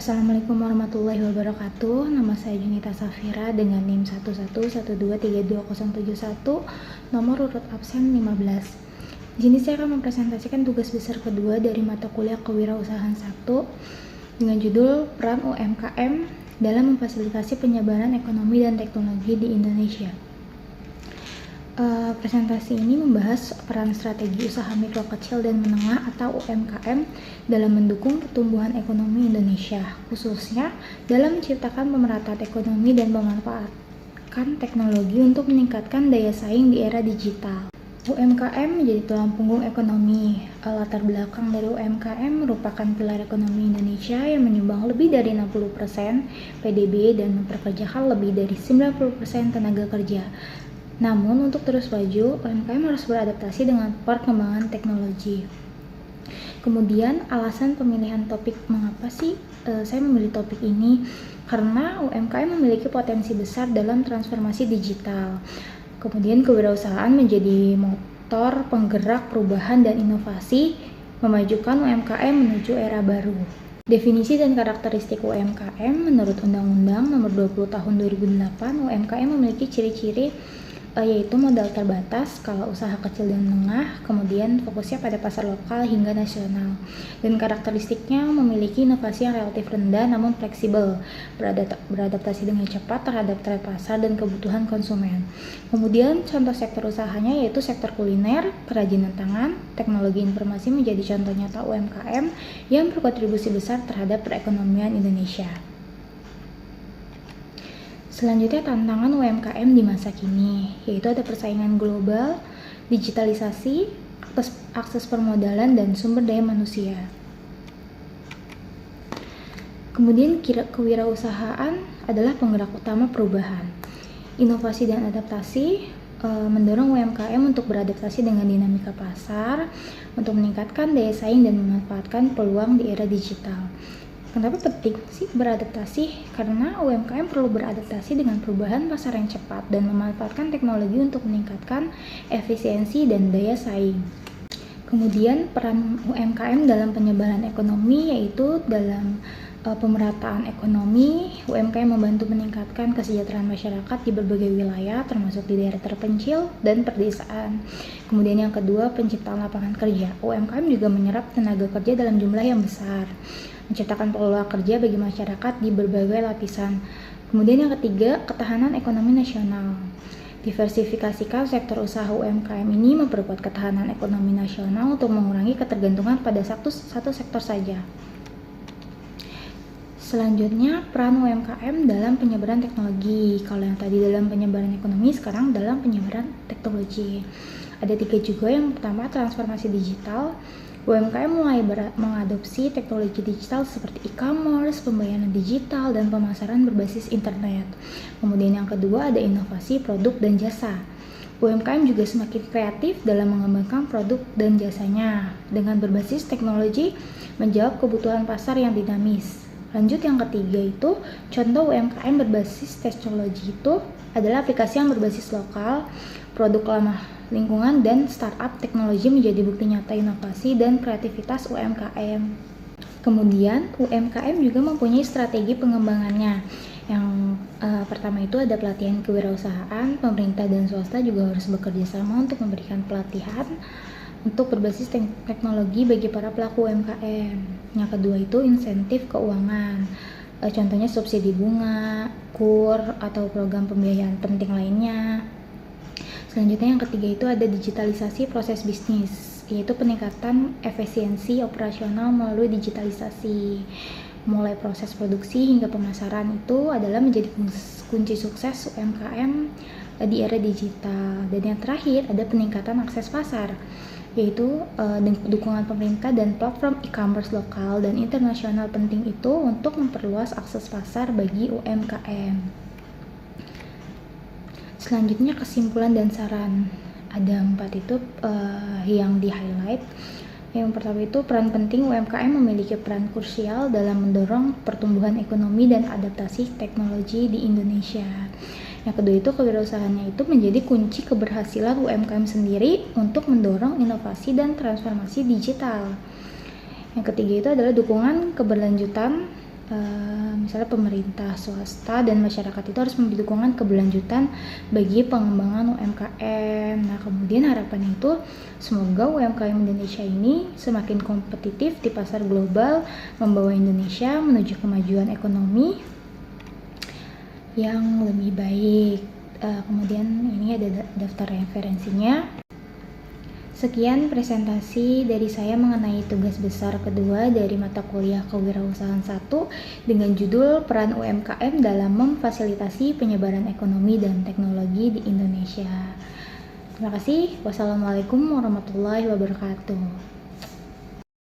Assalamualaikum warahmatullahi wabarakatuh. Nama saya Junita Safira dengan NIM 111232071, nomor urut absen 15. Di sini saya akan mempresentasikan tugas besar kedua dari mata kuliah Kewirausahaan 1 dengan judul Peran UMKM dalam memfasilitasi penyebaran ekonomi dan teknologi di Indonesia. Presentasi ini membahas peran strategi usaha mikro kecil dan menengah atau UMKM dalam mendukung pertumbuhan ekonomi Indonesia, khususnya dalam menciptakan pemerataan ekonomi dan memanfaatkan teknologi untuk meningkatkan daya saing di era digital. UMKM menjadi tulang punggung ekonomi. Latar belakang dari UMKM merupakan pilar ekonomi Indonesia yang menyumbang lebih dari 60% PDB dan mempekerjakan lebih dari 90% tenaga kerja. Namun, untuk terus maju, UMKM harus beradaptasi dengan perkembangan teknologi. Kemudian, alasan pemilihan topik, mengapa sih saya memilih topik ini? Karena UMKM memiliki potensi besar dalam transformasi digital. Kemudian, kewirausahaan menjadi motor penggerak perubahan dan inovasi, memajukan UMKM menuju era baru. Definisi dan karakteristik UMKM menurut Undang-Undang Nomor 20 Tahun 2008, UMKM memiliki ciri-ciri yaitu modal terbatas, skala usaha kecil dan menengah, kemudian fokusnya pada pasar lokal hingga nasional. Dan karakteristiknya memiliki inovasi yang relatif rendah namun fleksibel, beradaptasi dengan cepat terhadap tren pasar dan kebutuhan konsumen. Kemudian contoh sektor usahanya yaitu sektor kuliner, kerajinan tangan, teknologi informasi menjadi contoh nyata UMKM yang berkontribusi besar terhadap perekonomian Indonesia. Selanjutnya, tantangan UMKM di masa kini, yaitu ada persaingan global, digitalisasi, akses permodalan, dan sumber daya manusia. Kemudian, kewirausahaan adalah penggerak utama perubahan. Inovasi dan adaptasi mendorong UMKM untuk beradaptasi dengan dinamika pasar, untuk meningkatkan daya saing dan memanfaatkan peluang di era digital. Kenapa penting sih beradaptasi? Karena UMKM perlu beradaptasi dengan perubahan pasar yang cepat dan memanfaatkan teknologi untuk meningkatkan efisiensi dan daya saing. Kemudian peran UMKM dalam penyebaran ekonomi yaitu dalam pemerataan ekonomi. UMKM membantu meningkatkan kesejahteraan masyarakat di berbagai wilayah termasuk di daerah terpencil dan perdesaan. Kemudian yang kedua, penciptaan lapangan kerja. UMKM juga menyerap tenaga kerja dalam jumlah yang besar, menciptakan peluang kerja bagi masyarakat di berbagai lapisan. Kemudian yang ketiga, ketahanan ekonomi nasional. Diversifikasikan sektor usaha UMKM ini memperkuat ketahanan ekonomi nasional untuk mengurangi ketergantungan pada satu sektor saja. Selanjutnya, peran UMKM dalam penyebaran teknologi. Kalau yang tadi dalam penyebaran ekonomi, sekarang dalam penyebaran teknologi. Ada 3 juga. Yang pertama, transformasi digital. UMKM mulai mengadopsi teknologi digital seperti e-commerce, pembayaran digital, dan pemasaran berbasis internet. Kemudian yang kedua ada inovasi produk dan jasa. UMKM juga semakin kreatif dalam mengembangkan produk dan jasanya dengan berbasis teknologi menjawab kebutuhan pasar yang dinamis. Lanjut yang ketiga itu, contoh UMKM berbasis teknologi itu adalah aplikasi yang berbasis lokal, produk ramah lingkungan, dan startup teknologi menjadi bukti nyata inovasi dan kreativitas UMKM. Kemudian UMKM juga mempunyai strategi pengembangannya. Yang pertama itu ada pelatihan kewirausahaan. Pemerintah dan swasta juga harus bekerja sama untuk memberikan pelatihan untuk berbasis teknologi bagi para pelaku UMKM. Yang kedua itu insentif keuangan. Contohnya subsidi bunga, KUR, atau program pembiayaan penting lainnya. Selanjutnya yang ketiga itu ada digitalisasi proses bisnis, yaitu peningkatan efisiensi operasional melalui digitalisasi. Mulai proses produksi hingga pemasaran itu adalah menjadi kunci sukses UMKM di era digital. Dan yang terakhir ada peningkatan akses pasar, yaitu dukungan pemerintah dan platform e-commerce lokal dan internasional penting itu untuk memperluas akses pasar bagi UMKM. Selanjutnya kesimpulan dan saran. Ada 4 itu yang di-highlight. Yang pertama itu peran penting UMKM memiliki peran krusial dalam mendorong pertumbuhan ekonomi dan adaptasi teknologi di Indonesia. Yang kedua itu kewirausahaannya itu menjadi kunci keberhasilan UMKM sendiri untuk mendorong inovasi dan transformasi digital. Yang ketiga itu adalah dukungan keberlanjutan misalnya pemerintah, swasta, dan masyarakat itu harus memberi dukungan keberlanjutan bagi pengembangan UMKM. Nah, kemudian harapannya itu semoga UMKM Indonesia ini semakin kompetitif di pasar global, membawa Indonesia menuju kemajuan ekonomi yang lebih baik. Kemudian ini ada daftar referensinya. Sekian presentasi dari saya mengenai tugas besar kedua dari mata kuliah Kewirausahaan 1 dengan judul Peran UMKM dalam memfasilitasi penyebaran ekonomi dan teknologi di Indonesia. Terima kasih. Wassalamualaikum warahmatullahi wabarakatuh.